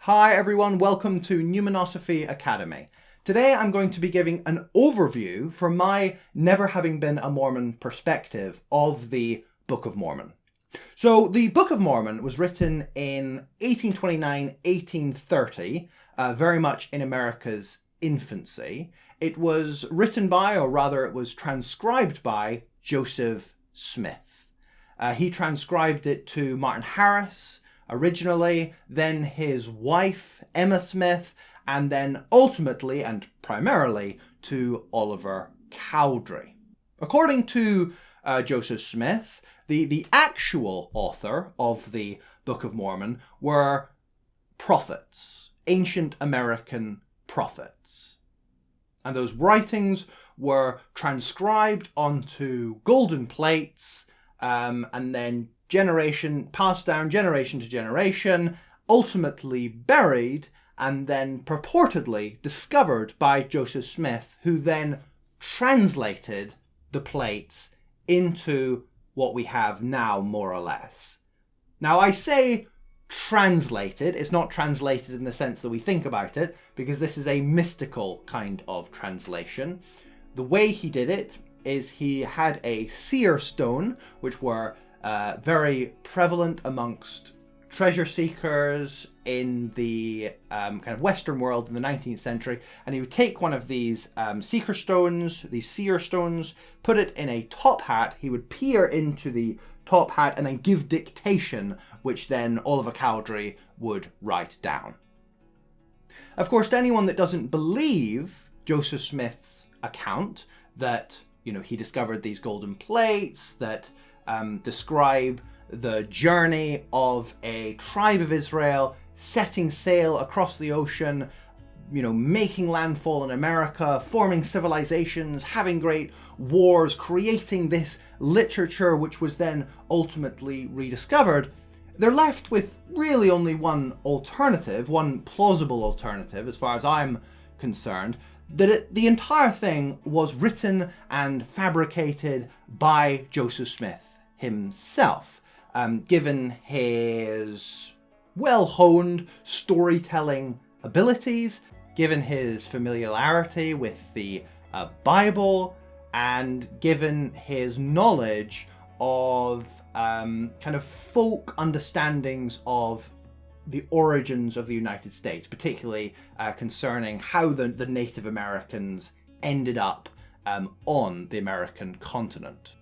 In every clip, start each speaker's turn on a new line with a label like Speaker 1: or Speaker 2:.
Speaker 1: Hi everyone, welcome to Numinosophy Academy. Today I'm going to be giving an overview from my never having been a Mormon perspective of the Book of Mormon. So the Book of Mormon was written in 1829-1830, very much in America's infancy. It was written by, or rather it was transcribed by, Joseph Smith. He transcribed it to Martin Harris originally, then his wife, Emma Smith, and then ultimately and primarily to Oliver Cowdery. According to Joseph Smith, the actual author of the Book of Mormon were prophets, ancient American prophets. And those writings were transcribed onto golden plates and then passed down generation to generation, ultimately buried, and then purportedly discovered by Joseph Smith, who then translated the plates into what we have now, more or less. Now, I say translated. It's not translated in the sense that we think about it, because this is a mystical kind of translation. The way he did it is he had a seer stone, which were very prevalent amongst treasure seekers in the kind of Western world in the 19th century. And he would take one of these seeker stones, these seer stones, put it in a top hat. He would peer into the top hat and then give dictation, which then Oliver Cowdery would write down. Of course, to anyone that doesn't believe Joseph Smith's account that, he discovered these golden plates that describe the journey of a tribe of Israel setting sail across the ocean, making landfall in America, forming civilizations, having great wars, creating this literature which was then ultimately rediscovered. They're left with really only one alternative, one plausible alternative as far as I'm concerned, that the entire thing was written and fabricated by Joseph Smith himself, given his well-honed storytelling abilities, given his familiarity with the Bible, and given his knowledge of kind of folk understandings of the origins of the United States, particularly concerning how the Native Americans ended up on the American continent.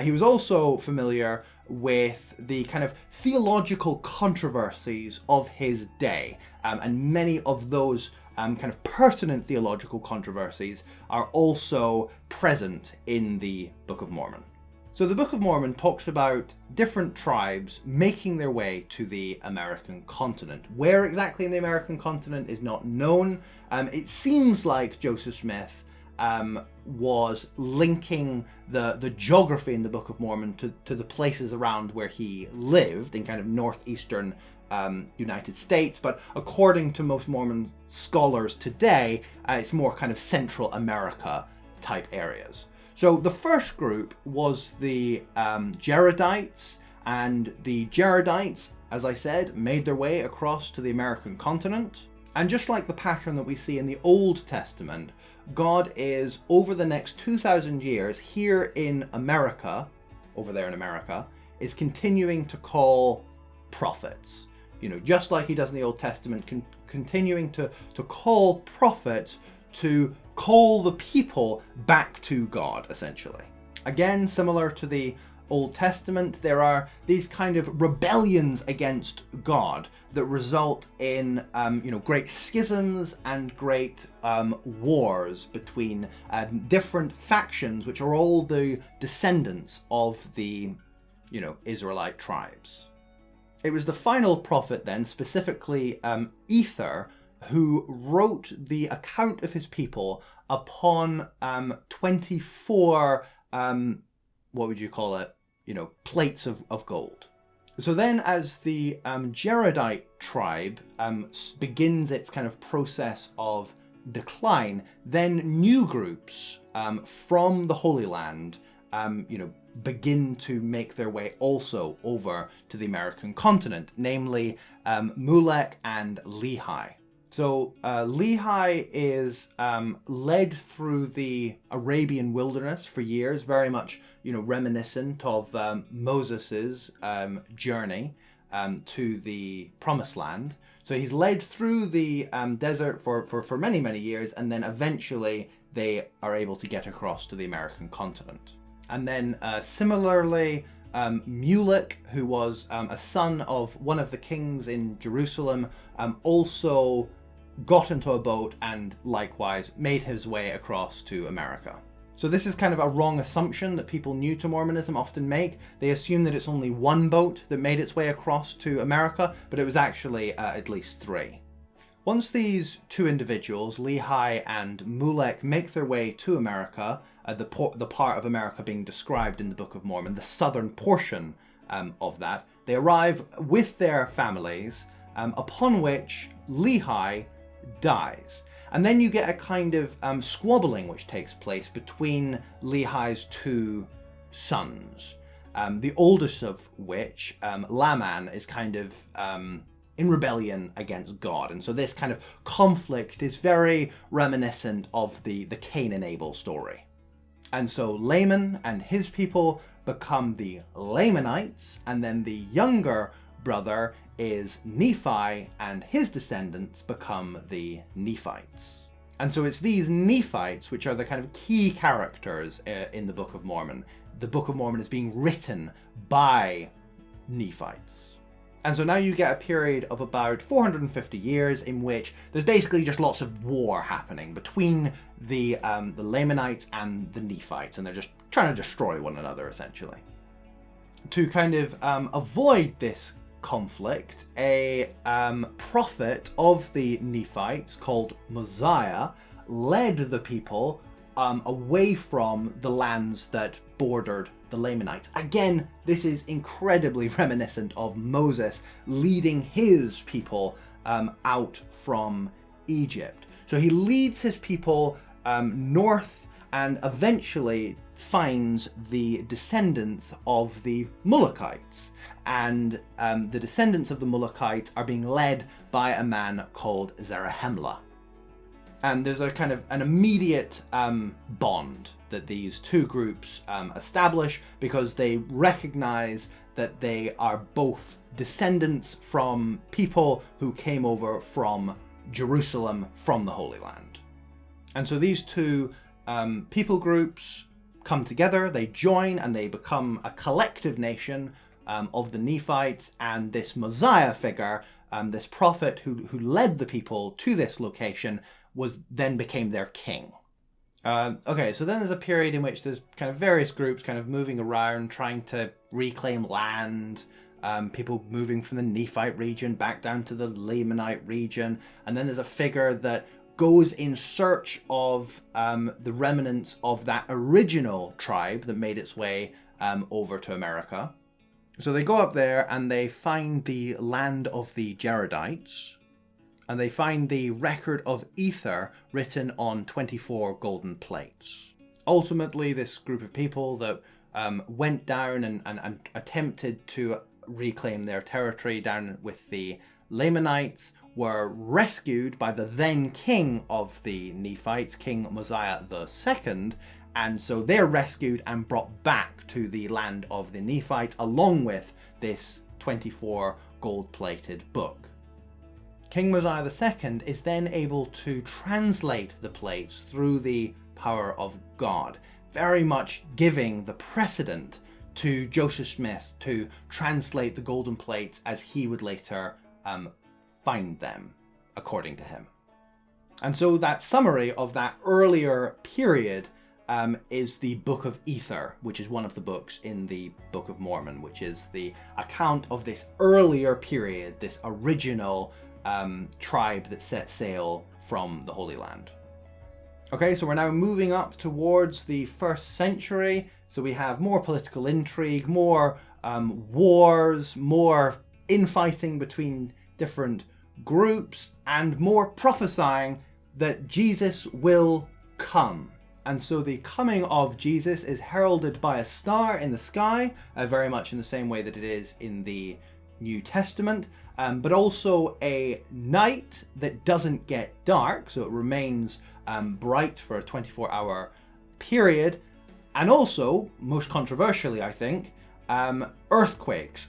Speaker 1: He was also familiar with the kind of theological controversies of his day, and many of those kind of pertinent theological controversies are also present in the Book of Mormon. So the Book of Mormon talks about different tribes making their way to the American continent. Where exactly in the American continent is not known. It seems like Joseph Smith was linking the geography in the Book of Mormon to the places around where he lived in kind of northeastern United States, but according to most Mormon scholars today, it's more kind of Central America type areas. So the first group was the Jaredites, and the Jaredites, as I said, made their way across to the American continent. And just like the pattern that we see in the Old Testament, God is, over the next 2,000 years here in America, over there in America, is continuing to call prophets. Just like he does in the Old Testament, continuing to call prophets to call the people back to God, essentially. Again, similar to the Old Testament, there are these kind of rebellions against God that result in great schisms and great wars between different factions, which are all the descendants of the Israelite tribes. It was the final prophet then, specifically Ether, who wrote the account of his people upon 24 what would you call it? Plates of gold. So then as the Jaredite tribe begins its kind of process of decline, then new groups from the Holy Land begin to make their way also over to the American continent, namely Mulek and Lehi. So Lehi is led through the Arabian wilderness for years, very much, reminiscent of Moses's journey to the Promised Land. So he's led through the desert for many, many years, and then eventually they are able to get across to the American continent. And then similarly, Mulek, who was a son of one of the kings in Jerusalem, also got into a boat and likewise made his way across to America. So this is kind of a wrong assumption that people new to Mormonism often make. They assume that it's only one boat that made its way across to America, but it was actually at least 3. Once these 2 individuals, Lehi and Mulek, make their way to America, the part of America being described in the Book of Mormon, the southern portion of that, they arrive with their families, upon which Lehi dies. And then you get a kind of squabbling which takes place between Lehi's 2 sons, the oldest of which, Laman, is kind of in rebellion against God. And so this kind of conflict is very reminiscent of the Cain and Abel story. And so Laman and his people become the Lamanites, and then the younger brother is Nephi, and his descendants become the Nephites. And so it's these Nephites which are the kind of key characters in the Book of Mormon. The Book of Mormon is being written by Nephites. And so now you get a period of about 450 years in which there's basically just lots of war happening between the Lamanites and the Nephites, and they're just trying to destroy one another, essentially. To kind of avoid this conflict, a prophet of the Nephites called Mosiah led the people away from the lands that bordered the Lamanites. Again, this is incredibly reminiscent of Moses leading his people out from Egypt. So he leads his people north and eventually finds the descendants of the Mulekites. And the descendants of the Mulekites are being led by a man called Zarahemla. And there's a kind of an immediate bond that these 2 groups establish, because they recognize that they are both descendants from people who came over from Jerusalem, from the Holy Land. And so these 2 people groups come together, they join, and they become a collective nation of the Nephites. And this Mosiah figure, this prophet who led the people to this location, then became their king. Okay, so then there's a period in which there's kind of various groups kind of moving around, trying to reclaim land, people moving from the Nephite region back down to the Lamanite region, and then there's a figure that goes in search of the remnants of that original tribe that made its way over to America. So they go up there and they find the land of the Jaredites, and they find the record of ether written on 24 golden plates. Ultimately, this group of people that went down and attempted to reclaim their territory down with the Lamanites were rescued by the then king of the Nephites, King Mosiah II, and so they're rescued and brought back to the land of the Nephites along with this 24 gold-plated book. King Mosiah II is then able to translate the plates through the power of God, very much giving the precedent to Joseph Smith to translate the golden plates as he would later find them, according to him. And so that summary of that earlier period is the Book of Ether, which is one of the books in the Book of Mormon, which is the account of this earlier period, this original tribe that set sail from the Holy Land. Okay, so we're now moving up towards the 1st century. So we have more political intrigue, more wars, more infighting between different groups, and more prophesying that Jesus will come. And so the coming of Jesus is heralded by a star in the sky, very much in the same way that it is in the New Testament, but also a night that doesn't get dark, so it remains bright for a 24-hour period. And also, most controversially, I think, earthquakes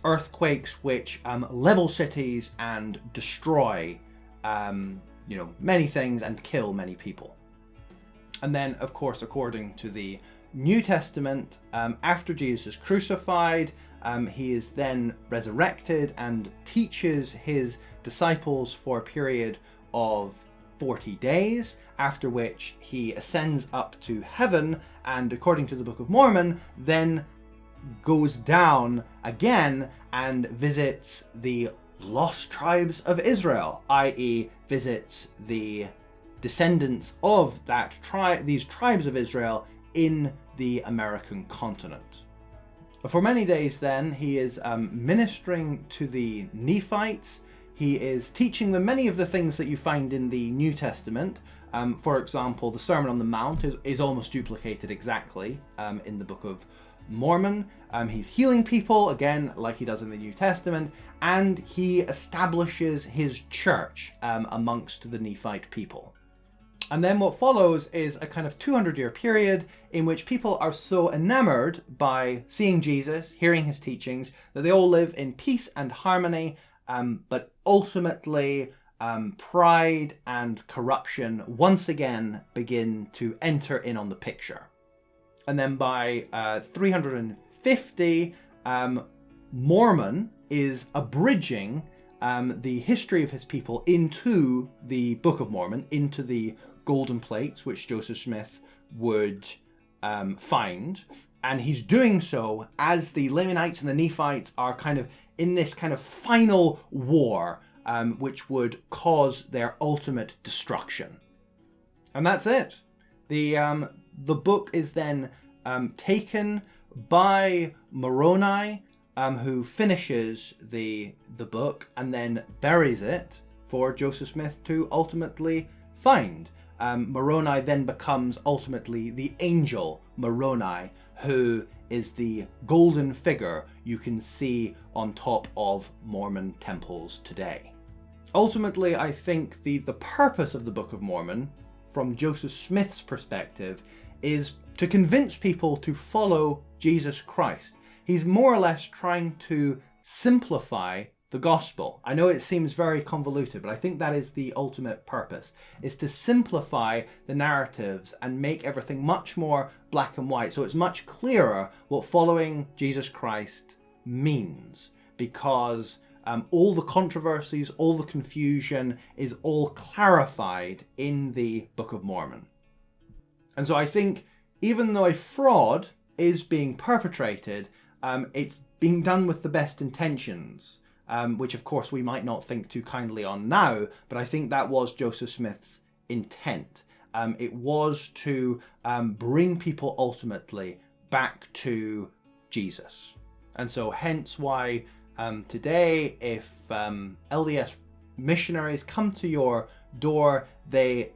Speaker 1: which level cities and destroy many things and kill many people. And then, of course, according to the New Testament, after Jesus is crucified, he is then resurrected and teaches his disciples for a period of 40 days, after which he ascends up to heaven and, according to the Book of Mormon, then goes down again and visits the lost tribes of Israel, i.e. visits the descendants of these tribes of Israel in the American continent. For many days then, he is ministering to the Nephites. He is teaching them many of the things that you find in the New Testament. For example, the Sermon on the Mount is almost duplicated exactly in the Book of Mormon. He's healing people, again, like he does in the New Testament, and he establishes his church amongst the Nephite people. And then what follows is a kind of 200-year period in which people are so enamored by seeing Jesus, hearing his teachings, that they all live in peace and harmony, but ultimately pride and corruption once again begin to enter in on the picture. And then by 350, Mormon is abridging the history of his people into the Book of Mormon, into the golden plates, which Joseph Smith would find. And he's doing so as the Lamanites and the Nephites are kind of in this kind of final war, which would cause their ultimate destruction. And that's it. The book is then taken by Moroni, who finishes the book and then buries it for Joseph Smith to ultimately find. Moroni then becomes ultimately the angel Moroni, who is the golden figure you can see on top of Mormon temples today. Ultimately, I think the purpose of the Book of Mormon, from Joseph Smith's perspective, is to convince people to follow Jesus Christ. He's more or less trying to simplify the gospel. I know it seems very convoluted, but I think that is the ultimate purpose, is to simplify the narratives and make everything much more black and white. So it's much clearer what following Jesus Christ means, because all the controversies, all the confusion is all clarified in the Book of Mormon. And so I think even though a fraud is being perpetrated, it's being done with the best intentions. Which of course we might not think too kindly on now, but I think that was Joseph Smith's intent. It was to bring people ultimately back to Jesus. And so hence why today, if LDS missionaries come to your door, they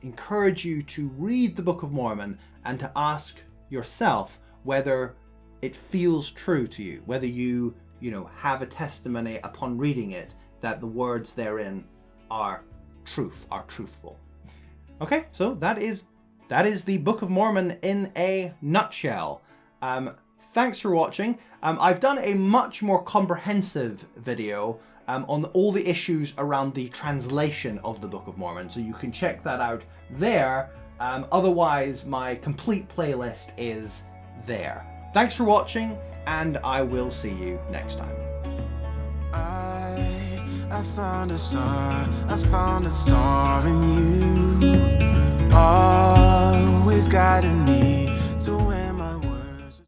Speaker 1: encourage you to read the Book of Mormon and to ask yourself whether it feels true to you, whether you have a testimony upon reading it that the words therein are truthful. Okay, so that is the Book of Mormon in a nutshell. Thanks for watching. I've done a much more comprehensive video on all the issues around the translation of the Book of Mormon, so you can check that out there. Otherwise, my complete playlist is there. Thanks for watching, and I will see you next time.
Speaker 2: I found a star in you, always guiding me.